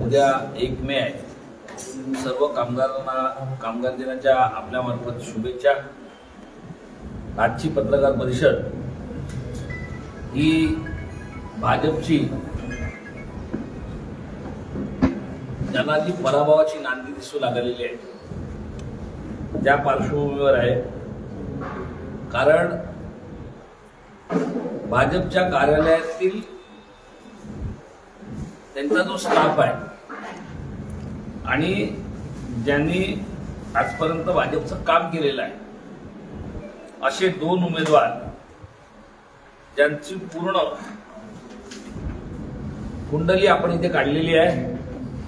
उद्या 1 मे आहे. सर्व कामगारांना कामगार दिनाच्या आपल्यामार्फत शुभेच्छा. आजची पत्रकार परिषद ही भाजपची ज्यांना जी पराभवाची नांदी दिसू लागलेली आहे त्या पार्श्वभूमीवर आहे. कारण भाजपच्या कार्यालयातील त्यांचा जो स्टाफ आहे आणि ज्यांनी आजपर्यंत भाजपचं काम केलेलं आहे असे 2 उमेदवार ज्यांची पूर्ण कुंडली आपण इथे काढलेली आहे,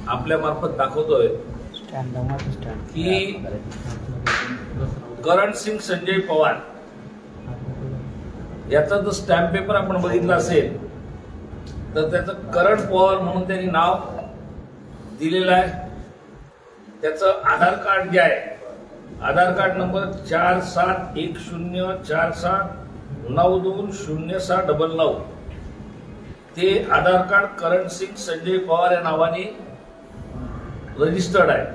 आपल्या मार्फत दाखवतोय की करणसिंग संजय पवार याचा जर स्टॅम्प पेपर आपण बघितला असेल तर त्याचं करण पवार म्हणून त्यांनी नाव दिलेलं आहे. त्याचं आधार कार्ड जे आहे, आधार कार्ड नंबर 471479206099 ते आधार कार्ड करणसिंग संजय पवार या नावाने रजिस्टर्ड आहे.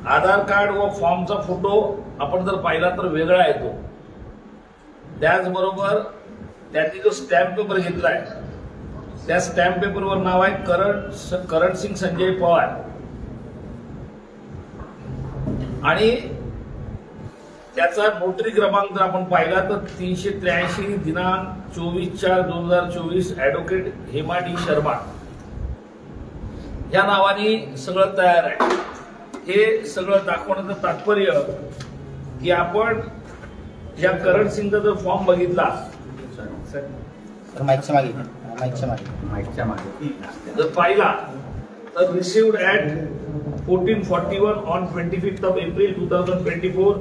आधार कार्ड व फॉर्मचा फोटो आपण जर पाहिला तर वेगळा येतो. त्याचबरोबर त्यांनी जो स्टॅम्प पेपर घेतलाय त्या स्टॅम्प पेपरवर नाव आहे करणसिंग संजय पवार आणि त्याचा नोटरी क्रमांक जर आपण पाहिला तर 383 दिनांक 24/4/2024 ॲडव्होकेट हेमा डी शर्मा या नावाने सगळं तयार आहे. हे सगळं दाखवण्याचं तात्पर्य की आपण या करणसिंगचा जर फॉर्म बघितला जर पाहिला तर received at 1441 on 25th of April 2024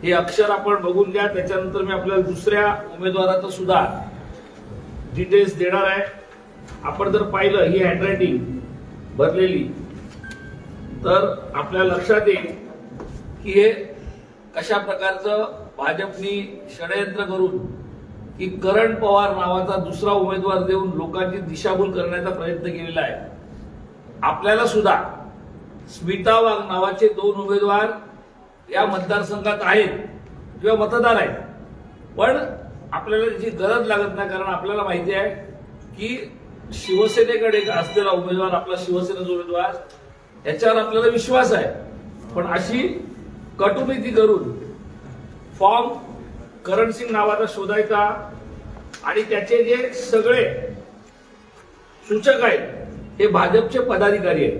हे अक्षर आपण बघून घ्या. त्याच्यानंतर मी आपल्याला दुसऱ्या उमेदवाराचं सुद्धा डिटेल्स देणार आहे. आपण जर पाहिलं ही हँडरायटिंग भरलेली तर आपल्या लक्षात येईल की हे कशा प्रकारचं भाजपनी षडयंत्र करून की करण पवार नावाचा दुसरा उमेदवार देऊन लोकांची दिशाभूल करण्याचा प्रयत्न केलेला आहे. आपल्याला सुद्धा स्मिता वाघ नावाचे 2 उमेदवार या मतदारसंघात आहेत किंवा मतदार आहेत, पण आपल्याला त्याची गरज लागत नाही. कारण आपल्याला माहिती आहे की शिवसेनेकडे असलेला उमेदवार, आपला शिवसेनेचा उमेदवार, याच्यावर आपल्याला विश्वास आहे. पण अशी कटुनीती करून फॉर्म करणसिंग नावाचा शोधायचा आणि त्याचे जे सगळे सूचक आहेत हे भाजपचे पदाधिकारी आहेत.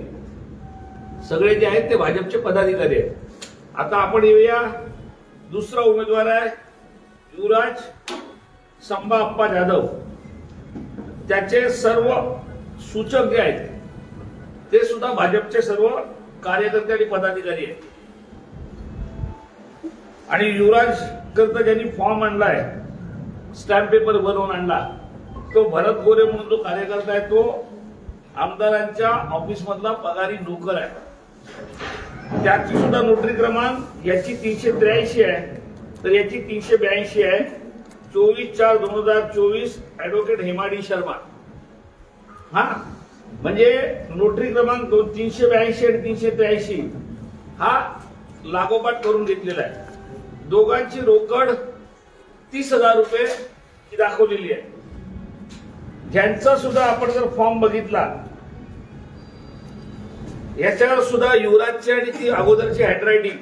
सगळे जे आहेत ते भाजपचे पदाधिकारी आहेत. आता आपण येऊया, दुसरा उमेदवार आहे युवराज संभा अप्पा जाधव. त्याचे सर्व सूचक जे आहेत ते सुद्धा भाजपचे सर्व कार्यकर्ते आणि पदाधिकारी आहेत. आणि युवराज करता ज्यांनी फॉर्म आणलाय, स्टॅम्प पेपर बनवून आणला, तो भरत गोरे म्हणून जो कार्यकर्ता आहे तो आमदारांच्या ऑफिस मधला पगारी नोकर आहे. त्याची सुद्धा नोटरी क्रमांक याची 383 आहे तर याची 382 आहे. 24/4/2024 ॲडव्होकेट हेमा डी शर्मा. हा म्हणजे नोटरी क्रमांक 382 आणि 383 हा लागोपाठ करून घेतलेला आहे. दोघांची रोकड 30,000 रुपये ही दाखवलेली आहे. ज्यांचा सुद्धा आपण जर फॉर्म बघितला याच्यावर सुद्धा युवराजची आणि ती अगोदरची हँडरायटिंग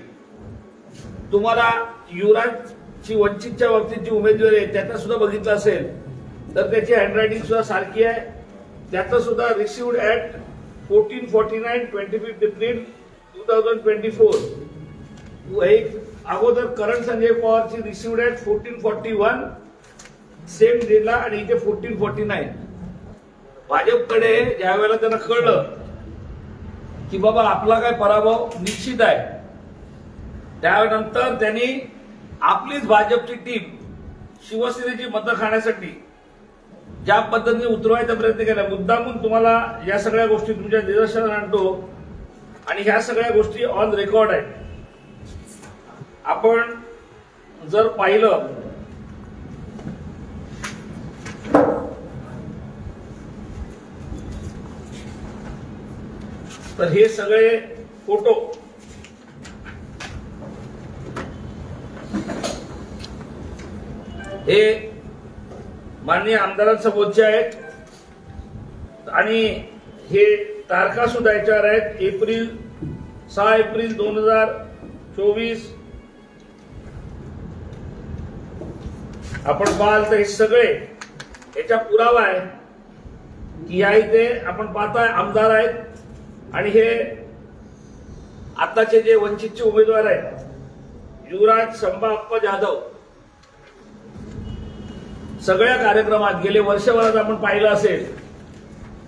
तुम्हाला युवराजची वंचितच्या बाबतीत जी उमेदवारी आहे त्याचा सुद्धा बघितलं असेल तर त्याची हँडरायटिंग सुद्धा सारखी आहे. त्याचं सुद्धा रिसिव्ड ॲट 1449 25th April 2024. एक अगोदर करण संजय पवारची रिसिव्ड ॲट 1441 सेम डेला आणि इथे 1449. भाजपकडे ज्या वेळेला त्यांना कळलं की बाबा आपला काय पराभव निश्चित आहे, त्यानंतर त्यांनी आपलीच भाजपची टीम शिवसेनेची मतं खाण्यासाठी ज्या पद्धतीने उतरवायचा प्रयत्न केला, मुद्दामून तुम्हाला या सगळ्या गोष्टी तुमच्या निदर्शनात आणतो आणि ह्या सगळ्या गोष्टी ऑन रेकॉर्ड आहेत. आपण जर पाहिलं तर हे सगळे फोटो हे माननीय आमदारांसमोरचे आहेत आणि हे तारखा सुद्धा याच्यावर आहेत. 6 एप्रिल 2024. आपण पाहाल तर हे सगळे याचा पुरावा आहे की या इथे आपण पाहताय आमदार आहेत आणि हे आताचे जे वंचितचे उमेदवार आहेत युवराज संभाप्पा जाधव सगळ्या कार्यक्रमात गेले वर्षभरात आपण पाहिलं असेल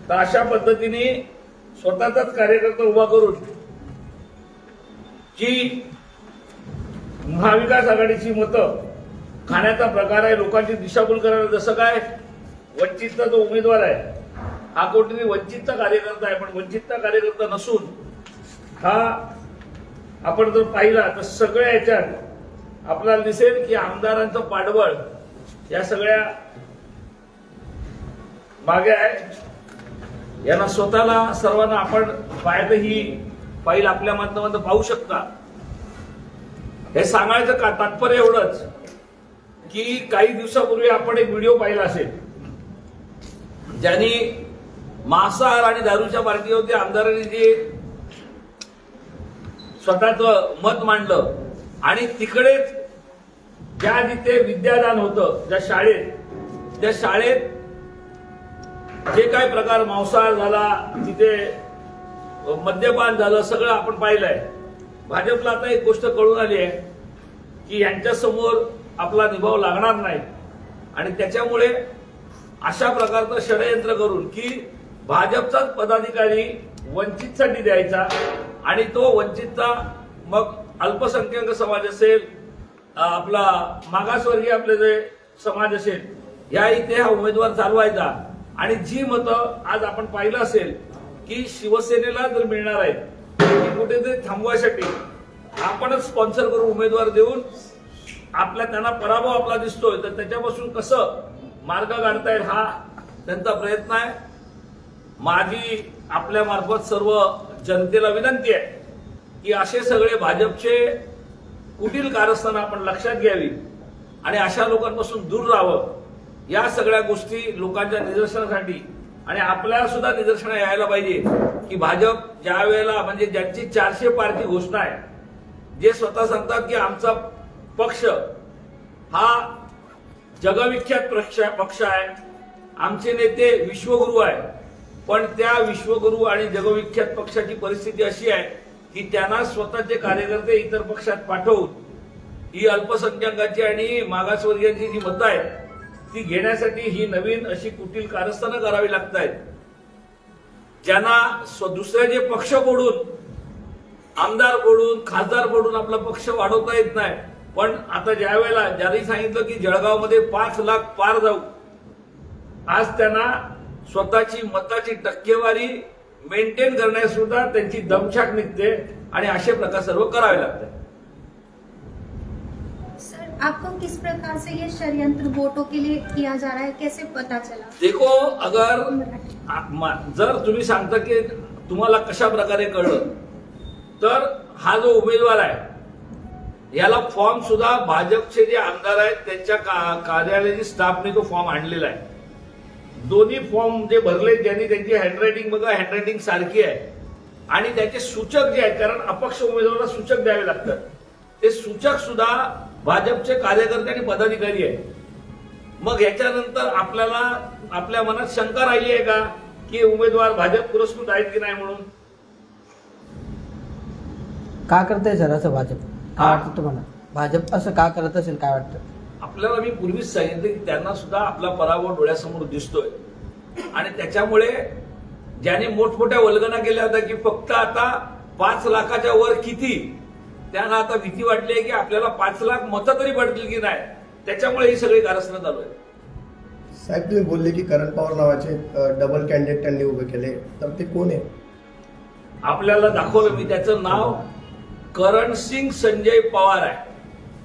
तर अशा पद्धतीने स्वतःचाच कार्यकर्ता उभा करून जी महाविकास आघाडीची मतं खाण्याचा प्रकार आहे, लोकांची दिशाभूल करायला. जसं काय वंचितचा जो उमेदवार आहे हा कोणतरी वंचितचा कार्यकर्ता आहे, पण वंचितचा कार्यकर्ता नसून हा आपण जर पाहिला तर सगळ्या याच्यात आपल्याला दिसेल की आमदारांचं पाठबळ या सगळ्या मागे आहे. यांना स्वतःला सर्वांना आपण पाहिलं ही फाईल आपल्या माध्यमातून पाहू शकता. हे सांगायचं का तात्पर्य एवढंच की काही दिवसापूर्वी आपण एक व्हिडिओ पाहिला असेल ज्यांनी मांसाहार आणि दारूच्या पार्टीवरती आमदारांनी जे स्वतःचं मत मांडलं आणि तिकडेच ज्या जिथे विद्यादान होतं त्या शाळेत जे काही प्रकार मांसाहार झाला तिथे मद्यपान झालं सगळं आपण पाहिलंय. भाजपला आता एक गोष्ट कळून आली आहे की यांच्या समोर आपला निभाव लागणार नाही आणि त्याच्यामुळे अशा प्रकारचं षडयंत्र करून की भाजपचाच पदाधिकारी वंचितसाठी द्यायचा आणि तो वंचितचा मग अल्पसंख्याक समाज असेल आपला मागासवर्गीय आपले जे समाज असेल या इथे हा उमेदवार चालवायचा आणि जी मतं आज आपण पाहिलं असेल की शिवसेनेला जर मिळणार आहेत ती कुठेतरी थांबवायसाठी आपणच स्पॉन्सर करून उमेदवार देऊन आपल्या त्यांना पराभव आपला दिसतोय तर त्याच्यापासून कसं मार्ग काढता येईल हा त्यांचा प्रयत्न आहे. माझी आपल्या मार्फत सर्व जनतेला विनंती आहे की असे सगळे भाजपचे कुटील कारस्थानं आपण लक्षात घ्यावी आणि अशा लोकांपासून दूर राहावं. या सगळ्या गोष्टी लोकांच्या निदर्शनासाठी आणि आपल्याला सुद्धा निदर्शना यायला पाहिजे की भाजप ज्या वेळेला म्हणजे ज्यांची 400 पारची घोषणा आहे जे स्वतः सांगतात की आमचा पक्ष हा जगविख्यात पक्ष आहे, आमचे नेते विश्वगुरु आहे, पण त्या विश्वगुरु आणि जगविख्यात पक्षाची परिस्थिती अशी आहे की त्यांना स्वतःचे कार्यकर्ते इतर पक्षात पाठवून ही अल्पसंख्याकांची आणि मागासवर्गीयांची जी मतं आहेत ती घेण्यासाठी ही नवीन अशी कुटील कारस्थानं करावी लागत आहेत. ज्यांना दुसऱ्याचे पक्ष फोडून आमदार फोडून खासदार फोडून आपला पक्ष वाढवता येत नाही. पण आता ज्या वेळेला ज्यांनी सांगितलं की जळगावमध्ये 5 लाख पार जाऊ आज त्यांना स्वतःची मताची टक्केवारी मेंटेन करण्यास सुद्धा त्यांची दमछाक निघते आणि असे प्रकार सर्व करावे लागतात. सर आपको किस प्रकार से ये षड्यंत्र वोटों के लिए किया जा रहा है, कैसे पता चला? देखो अगर जर तुम्ही सांगता की तुम्हाला कशा प्रकारे कळलं तर हा जो उमेदवार आहे याला फॉर्म सुद्धा भाजपचे जे आमदार आहेत त्यांच्या कार्यालयाची स्टाफने तो फॉर्म आणलेला आहे. दोन्ही फॉर्म जे भरले ज्यांनी त्यांची हँडरायटिंग बघा हँडरायटिंग सारखी आहे आणि त्याचे सूचक जे आहेत कारण अपक्ष उमेदवाराला सूचक द्यावे लागतात ते सूचक सुद्धा भाजपचे कार्यकर्ते आणि पदाधिकारी आहेत. मग याच्यानंतर आपल्याला आपल्या मनात शंका राहिली आहे का की उमेदवार भाजप पुरस्कृत आहेत की नाही म्हणून? का करताय सर असं भाजप? काय वाटतं तुम्हाला भाजप असं का करत असेल काय वाटतं? आपल्याला मी पूर्वीच सांगितलं की त्यांना सुद्धा आपला पराभव डोळ्यासमोर दिसतोय आणि त्याच्यामुळे ज्याने मोठमोठ्या वल्गना केल्या होत्या की फक्त आता 5 लाखाच्या वर किती त्यांना आता भीती वाटली आहे की आपल्याला 5 लाख मतं तरी पडतील की नाही त्याच्यामुळे ही सगळी कारस्थानं चालू आहे. साहेब तुम्ही बोलले की करण पवार नावाचे डबल कॅन्डिडेट त्यांनी उभे केले तर ते कोण आहे? आपल्याला दाखवलं मी त्याचं नाव करण सिंग संजय पवार आहे.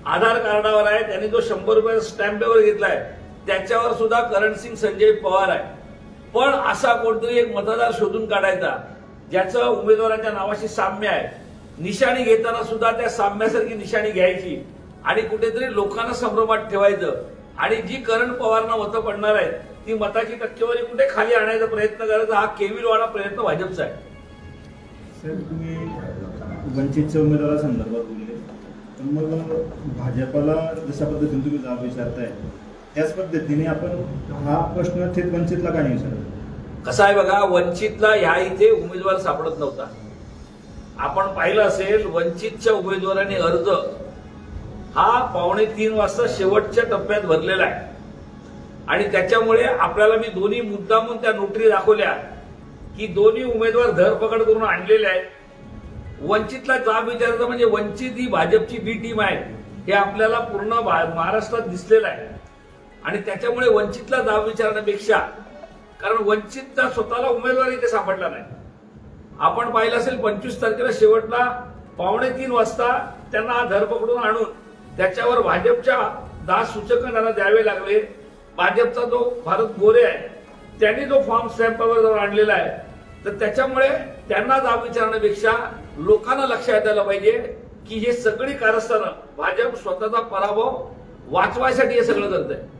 आधार कार्डावर आहे त्यांनी जो 100 रुपये स्टॅम्प पेपर घेतलाय त्याच्यावर सुद्धा करण सिंग संजय पवार आहे. पण असा कोणतरी एक मतदार शोधून काढायचा ज्याचं उमेदवाराच्या नावाशी साम्य आहे, निशाणी घेताना सुद्धा त्या साम्यासारखी निशाणी घ्यायची आणि कुठेतरी लोकांना संभ्रमात ठेवायचं आणि जी करण पवारना मतं पडणार आहेत ती मताची टक्केवारी कुठे खाली आणायचा प्रयत्न करायचा, हा केविलवाणा प्रयत्न भाजपचा आहे. साहेब, तुम्ही वंचितच्या उमेदवारासंदर्भात बोलले, पण मग भाजपला जशा पद्धतीने तुम्ही जाब विचारताय त्याच पद्धतीने आपण हा प्रश्न थेट वंचितला का नाही विचारत? कसं आहे बघा, वंचितला ह्या इथे उमेदवार सापडत नव्हता. आपण पाहिलं असेल, वंचितच्या उमेदवारांनी अर्ज हा 2:45 वाजता शेवटच्या टप्प्यात भरलेला आहे आणि त्याच्यामुळे आपल्याला मी दोन्ही मुद्दामून त्या नोटरी दाखवल्या की दोन्ही उमेदवार धरपकड करून आणलेले आहेत. वंचितला जाब विचारायचं म्हणजे वंचित ही भाजपची बी टीम आहे हे आपल्याला पूर्ण महाराष्ट्रात दिसलेलं आहे आणि त्याच्यामुळे वंचितला जाब विचारण्यापेक्षा, कारण वंचितचा स्वतःला उमेदवार इथे सापडला नाही. आपण पाहिलं असेल 25 तारखेला शेवटला 2:45 वाजता त्यांना धरपकडून आणून त्याच्यावर भाजपच्या 10 सूचक त्यांना द्यावे लागले. भाजपचा जो भारत गोरे आहे त्यांनी जो फॉर्म स्टॅम्पवर आणलेला आहे, तर त्याच्यामुळे त्यांना जाब विचारण्यापेक्षा लोकांना लक्षात यायला पाहिजे की हे सगळी कारस्थानं भाजप स्वतःचा पराभव वाचवायसाठी हे सगळं करत आहे.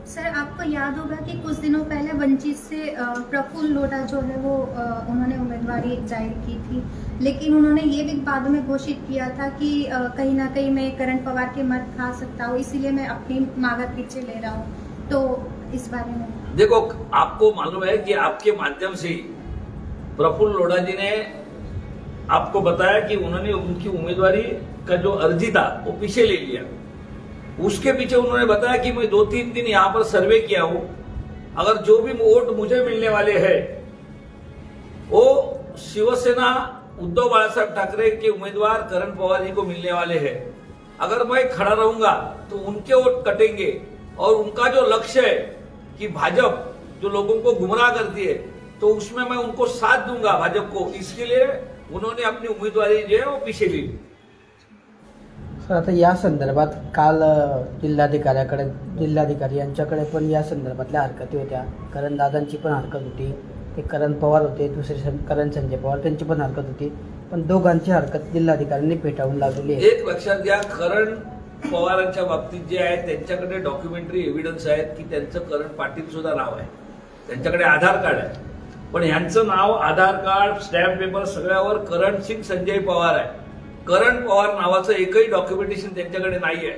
सर, आपको याद होगा कि कुछ दिनों पहले वंचित से प्रफुल्ल लोढ़ा जो है वो उन्होंने उम्मीदवारी जाहिर की थी, लेकिन उन्होंने ये भी बाद में घोषित किया था कि कहीं ना कहीं मैं करण पवार के मत खा सकता हूँ, इसीलिए मैं अपनी मांगत पीछे ले रहा हूँ. तो इस बारे में देखो, आपको मालूम है कि आपके माध्यम से प्रफुल्ल लोढ़ा जी ने आपको बताया कि उन्होंने उनकी उम्मीदवारी का जो अर्जी था वो पीछे ले लिया. उसके पीछे उन्होंने बताया कि मैं 2-3 दिन यहाँ पर सर्वे किया हूं, अगर जो भी वोट मुझे मिलने वाले हैं वो शिवसेना उद्धव बाळासाहेब ठाकरे के उम्मीदवार करण पवार जी को मिलने वाले हैं. अगर मैं खड़ा रहूंगा तो उनके वोट कटेंगे और उनका जो लक्ष्य है कि भाजपा जो लोगों को गुमराह करती है तो उसमें मैं उनको साथ दूंगा भाजपा को, इसके लिए उन्होंने अपनी उम्मीदवारी जो है वो पीछे ली. सर, आता या संदर्भात काल जिल्हाधिकारी यांच्याकडे पण या संदर्भातल्या हरकती होत्या. करण दादांची पण हरकत होती, ते करण पवार होते, दुसरे करण संजय पवार त्यांची पण हरकत होती, पण दोघांची हरकत जिल्हाधिकाऱ्यांनी पेटाळून लावलेली आहे. एक लक्षात घ्या, करण पवारांच्या बाबतीत जे आहे त्यांच्याकडे डॉक्युमेंटरी एव्हिडन्स आहेत की त्यांचं करण पाटील सुद्धा नाव आहे, त्यांच्याकडे आधार कार्ड आहे, पण ह्यांचं नाव आधार card stamp paper सगळ्यावर Karan Singh Sanjay Pawar आहे. करण पवार नावाचं एकही डॉक्युमेंटेशन त्यांच्याकडे नाही आहे.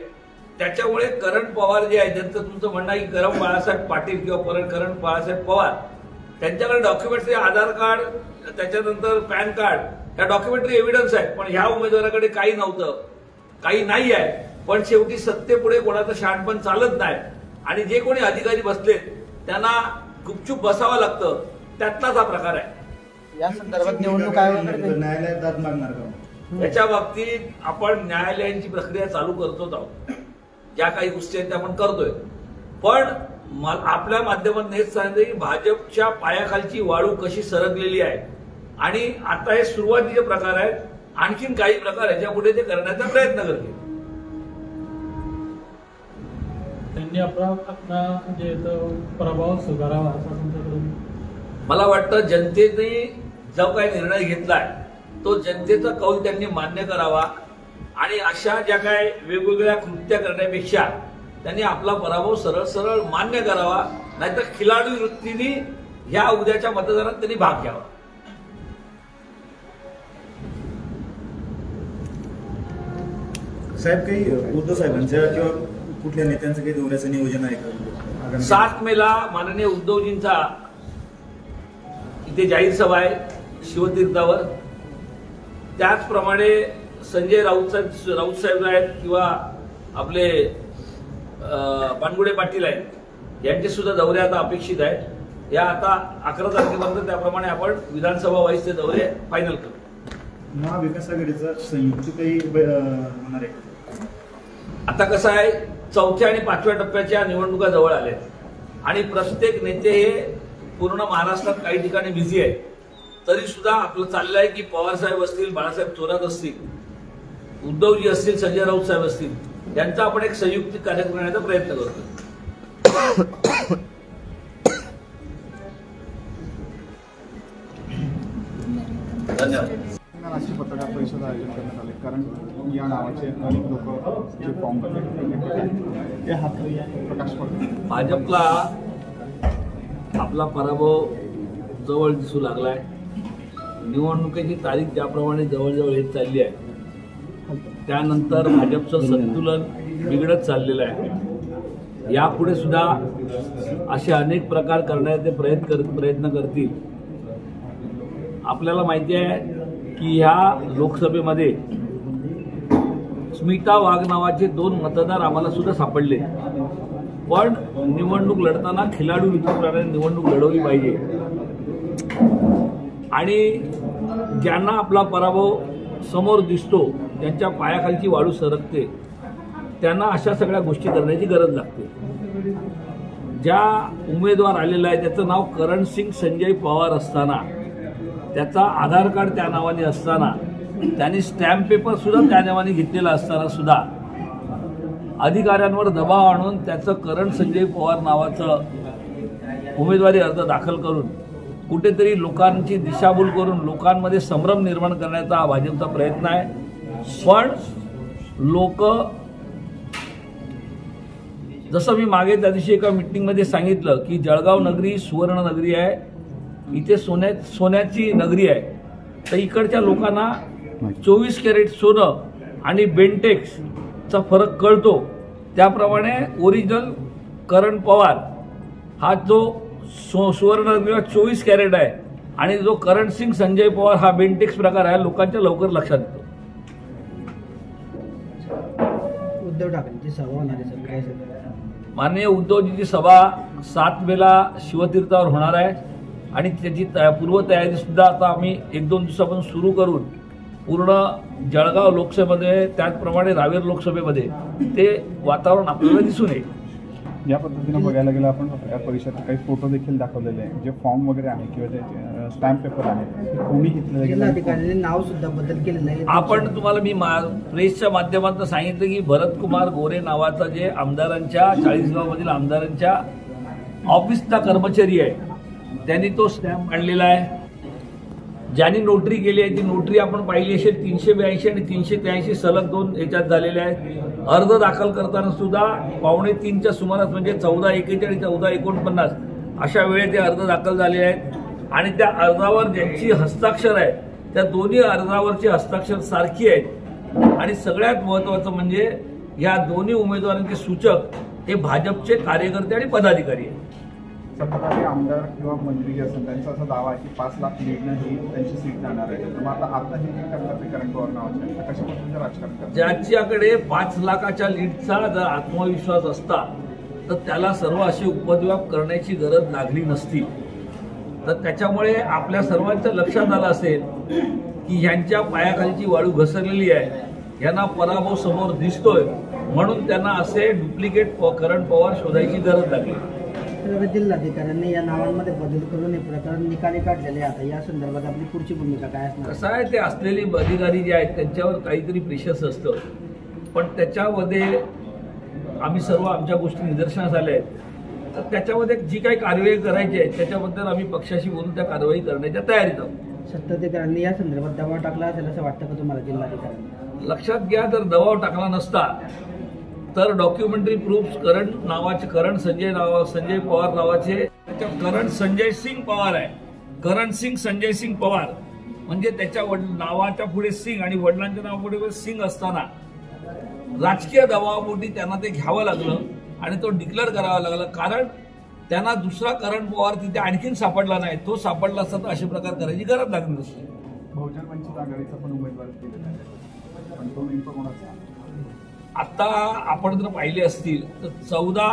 त्याच्यामुळे करण पवार जे आहे त्यांचं तुमचं म्हणणं आहे की करण बाळासाहेब पाटील किंवा करण बाळासाहेब पवार त्यांच्याकडे डॉक्युमेंटरी आधार कार्ड, त्याच्यानंतर पॅन कार्ड या डॉक्युमेंटरी एव्हिडन्स आहे, पण ह्या उमेदवाराकडे काही नव्हतं, काही नाही आहे. पण शेवटी सत्तेपुढे कोणाचं शहाणपण चालत नाही आणि जे कोणी अधिकारी बसलेत त्यांना गुपचूप बसावं लागतं, त्यातलाच हा प्रकार आहे. या संदर्भात निवडणूक आयोगाकडे न्यायालयात दाद मागणार का? याच्या बाबतीत आपण न्यायालयांची प्रक्रिया चालू करतोच आहोत, ज्या काही गोष्टी आहेत त्या आपण करतोय, पण आपल्या माध्यमातून हेच सांगितलं की भाजपच्या पायाखालची वाळू कशी सरकलेली आहे आणि आता हे सुरुवातीचे प्रकार आहेत, आणखीन काही प्रकार याच्या पुढे ते करण्याचा प्रयत्न करतील. त्यांनी आपला जे प्रभाव सुधारावा असं तुमच्याकडून मला वाटतं जनतेने जो काही निर्णय घेतलाय तो जनतेचा कौल त्यांनी मान्य करावा आणि अशा ज्या काय वेगवेगळ्या कृत्या करण्यापेक्षा त्यांनी आपला पराभव सरळ सरळ मान्य करावा, नाहीतर खिलाडू वृत्तीने ह्या उद्याच्या मतदानात त्यांनी भाग घ्यावा. साहेब, काही उद्धव साहेबांच्या किंवा कुठल्या नेत्यांचं काही दौऱ्याचं नियोजन आहे का? 7 मेला माननीय उद्धवजींचा इथे जाहीर सभा आहे शिवतीर्थावर. त्याचप्रमाणे संजय राऊत साहेब आहेत किंवा आपले पानगुडे पाटील आहेत, यांचे सुद्धा दौरे आता अपेक्षित आहेत. या आता 11 तारखेपर्यंत त्याप्रमाणे आपण विधानसभा वाईज ते दौरे फायनल करू. महाविकास आघाडीचा संयुक्त काही होणार आहे? आता कसं आहे, 4थ्या आणि 5व्या टप्प्याच्या निवडणुका जवळ आल्या आणि प्रत्येक नेते हे पूर्ण महाराष्ट्रात काही ठिकाणी बिझी आहे. तरी सुद्धा आपलं चाललं आहे की पवार साहेब असतील, बाळासाहेब थोरात असतील, उद्धवजी असतील, संजय राऊत साहेब असतील, यांचा आपण एक संयुक्त कार्यक्रम करण्याचा प्रयत्न करतो. धन्यवाद. अशी पत्रकार परिषद आयोजित करण्यात आली कारण या नावाचे अनेक लोक जे फॉर्म भरले ते हात प्रकाश पडले. भाजपला आपला पराभव जवळ दिसू लागलाय. निवडणुकीची तारीख ज्याप्रमाणे जवळजवळ येत चालली आहे त्यानंतर भाजपचं संतुलन बिघडत चाललेलं आहे. यापुढे सुद्धा असे अनेक प्रकार करण्याचे प्रयत्न करतील. आपल्याला माहिती आहे की ह्या लोकसभेमध्ये स्मिता वाघ नावाचे 2 मतदार आम्हाला सुद्धा सापडले. पण निवडणूक लढताना खिलाडू विचाराने निवडणूक लढवली पाहिजे आणि ज्यांना आपला पराभव समोर दिसतो त्यांच्या पायाखालची वाळू सरकते त्यांना अशा सगळ्या गोष्टी करण्याची गरज लागते. ज्या उमेदवार आलेला आहे त्याचं नाव करण सिंग संजय पवार असताना त्याचा आधार कार्ड त्या नावाने असताना त्यांनी स्टॅम्प पेपर सुद्धा त्या नावाने घेतलेला असताना सुद्धा अधिकाऱ्यांवर दबाव आणून त्याचं करण संजय पवार नावाचं उमेदवारी अर्ज दाखल करून कुठेतरी लोकांची दिशाभूल करून लोकांमध्ये संभ्रम निर्माण करण्याचा हा भाजपचा प्रयत्न आहे. पण लोक जसं मी मागे त्या दिवशी एका मीटिंगमध्ये सांगितलं की जळगाव नगरी सुवर्ण नगरी आहे, इथे सोन्याची नगरी आहे. तर इकडच्या लोकांना 24 कॅरेट सोनं आणि बेंटेक्सचा फरक कळतो. त्याप्रमाणे ओरिजिनल करण पवार हा जो सुवर्ण नगरीला 24 कॅरेट आहे आणि जो करण सिंग संजय पवार हा बेंटेक्स प्रकार आहे लोकांच्या लवकर लक्षात येतो. उद्धव ठाकरेंची सभा होणार आहे. माननीय उद्धवजींची सभा 7 मेला शिवतीर्थावर होणार आहे आणि त्याची पूर्वतयारी सुद्धा आता आम्ही 1-2 दिवसापासून सुरू करून पूर्ण जळगाव लोकसभेमध्ये त्याचप्रमाणे रावेर लोकसभेमध्ये ते वातावरण आपल्याला दिसून येईल. या पद्धतीनं बघायला गेलं आपण पत्रकार परिषदेत काही फोटो देखील दाखवलेले आहे. जे फॉर्म वगैरे आहे किंवा जे स्टॅम्प पेपर आहे ते कोणी घेतलेले जिल्हाधिकाऱ्यांनी नाव सुद्धा बदल केलेला आहे. आपण तुम्हाला मी प्रेसच्या माध्यमातून सांगितलं की भरतकुमार गोरे नावाचा जे आमदारांच्या 40 मधील आमदारांच्या ऑफिसचा कर्मचारी आहे त्यांनी तो स्टॅम्प आणलेला आहे. ज्यांनी नोटरी केली आहे ती नोटरी आपण पाहिली असेल 382 आणि 383 सलग 2 याच्यात झालेले आहेत. अर्ज दाखल करताना सुद्धा 2:45च्या सुमारास म्हणजे 14:41 आणि 14:49 अशा वेळेत ते अर्ज दाखल झाले आहेत आणि त्या अर्जावर ज्यांची हस्ताक्षर आहे त्या दोन्ही अर्जावरची हस्ताक्षर सारखी आहेत. आणि सगळ्यात महत्वाचं म्हणजे या दोन्ही उमेदवारांचे सूचक हे भाजपचे कार्यकर्ते आणि पदाधिकारी आहेत. सत्ताधारी आमदार किंवा मंत्री जे असतात त्यांचा असा दावा आहे की 5 लाख लीडनं ही त्यांची सीट जाणार आहे. तर मग आता हे करतात ते करण पवार नावाचे तर कशा पद्धतीचं राजकारण करतात. ज्याच्याकडे 5 लाखाच्या लीडचा जर आत्मविश्वास असता तर त्याला सर्व असे उपद्व्याप करण्याची गरज लागली नसती. तर त्याच्यामुळे आपल्या सर्वांच्या लक्षात आलं असेल की ह्यांच्या पायाखालची वाळू घसरलेली आहे, यांना पराभव समोर दिसतोय म्हणून त्यांना असे डुप्लिकेट करण पवार शोधायची गरज लागली. जिल्हाधिकाऱ्यांनी या नावांमध्ये बदल करून हे प्रकरण निकाली काढलेले आहे. आता या संदर्भात आपली पुढची भूमिका काय असणार. कसं आहे ते असलेली अधिकारी जे आहेत त्यांच्यावर काहीतरी प्रेशर्स असतं पण त्याच्यामध्ये आम्ही सर्व आमच्या गोष्टी निदर्शनास आल्या आहेत. तर त्याच्यामध्ये जी काही कारवाई करायची आहे त्याच्याबद्दल आम्ही पक्षाशी बोलून त्या कारवाई करण्याच्या तयारीत आहोत. सत्ताधिकाऱ्यांनी या संदर्भात दबाव टाकला असेल असं वाटतं का तुम्हाला जिल्हाधिकाऱ्यांनी. लक्षात घ्या जर दबाव टाकला नसता तर डॉक्युमेंटरी प्रूफ करण संजय पवार नावाचे करण संजय सिंग पवार आहे. करण सिंग संजय सिंग पवार म्हणजे त्याच्या नावाच्या पुढे सिंग आणि वडिलांच्या नावापुढे सिंग असताना राजकीय दबावापोटी त्यांना ते घ्यावं लागलं आणि तो डिक्लेअर करावा लागला कारण त्यांना दुसरा करण पवार तिथे आणखीन सापडला नाही. तो सापडला असता तर अशा प्रकार करायची गरज लागली नसती. बहुजन वंचित आघाडीचा पण उमेदवार केलेला आहे पण तो नेमका कोणाचा. आता आपण जर पाहिले असतील तर 14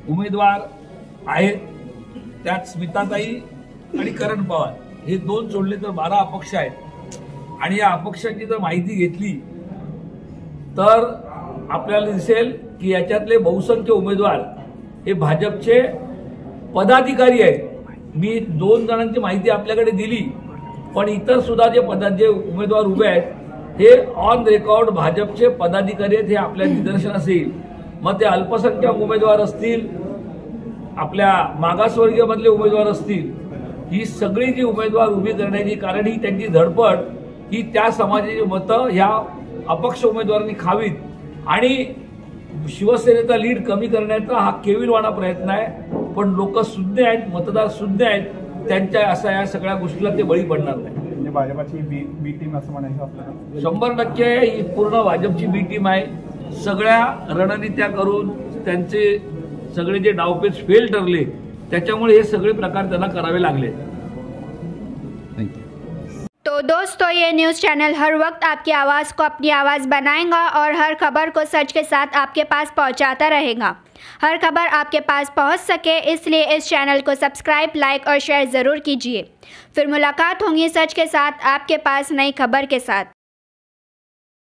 उमेदवार आहेत. त्यात स्मिताताई आणि करण पवार हे 2 सोडले तर 12 अपक्ष आहेत. आणि या अपक्षांची जर माहिती घेतली तर आपल्याला दिसेल की याच्यातले बहुसंख्य उमेदवार हे भाजपचे पदाधिकारी आहेत. मी 2 जणांची माहिती आपल्याकडे दिली पण इतर सुद्धा जे उमेदवार उभे आहेत हे ऑन रेकॉर्ड भाजपचे पदाधिकारी आहेत. हे आपल्या निदर्शनास येईल. मग ते अल्पसंख्याक उमेदवार असतील, आपल्या मागासवर्गीय मधले उमेदवार असतील ही सगळी जी उमेदवार उभी करण्याची, कारण ही त्यांची धडपड ही त्या समाजाची मतं ह्या अपक्ष उमेदवारांनी खावीत आणि शिवसेनेचा लीड कमी करण्याचा हा केविलवाणा प्रयत्न आहे. पण लोक सुज्ञ आहेत, मतदार सुज्ञ आहेत, त्यांच्या अशा या सगळ्या गोष्टीला ते बळी पडणार नाही. म्हणजे भाजपाची बी टीम असं म्हणायचं आपल्याला? 100% ही पूर्ण भाजपची बी टीम आहे. सगळ्या रणनीत्या करून त्यांचे सगळे जे डावपेच फेल ठरले, त्याच्यामुळे हे सगळे प्रकार त्यांना करावे लागले. तो दोस्तों, ये न्यूज़ चैनल हर वक्त आपकी आवाज़ को अपनी आवाज़ बनाएगा और हर खबर को सच के साथ आपके पास पहुंचाता रहेगा. हर खबर आपके पास पहुंच सके इसलिए इस चैनल को सब्सक्राइब, लाइक और शेयर ज़रूर कीजिए. फिर मुलाकात होंगी सच के साथ आपके पास नई खबर के साथ.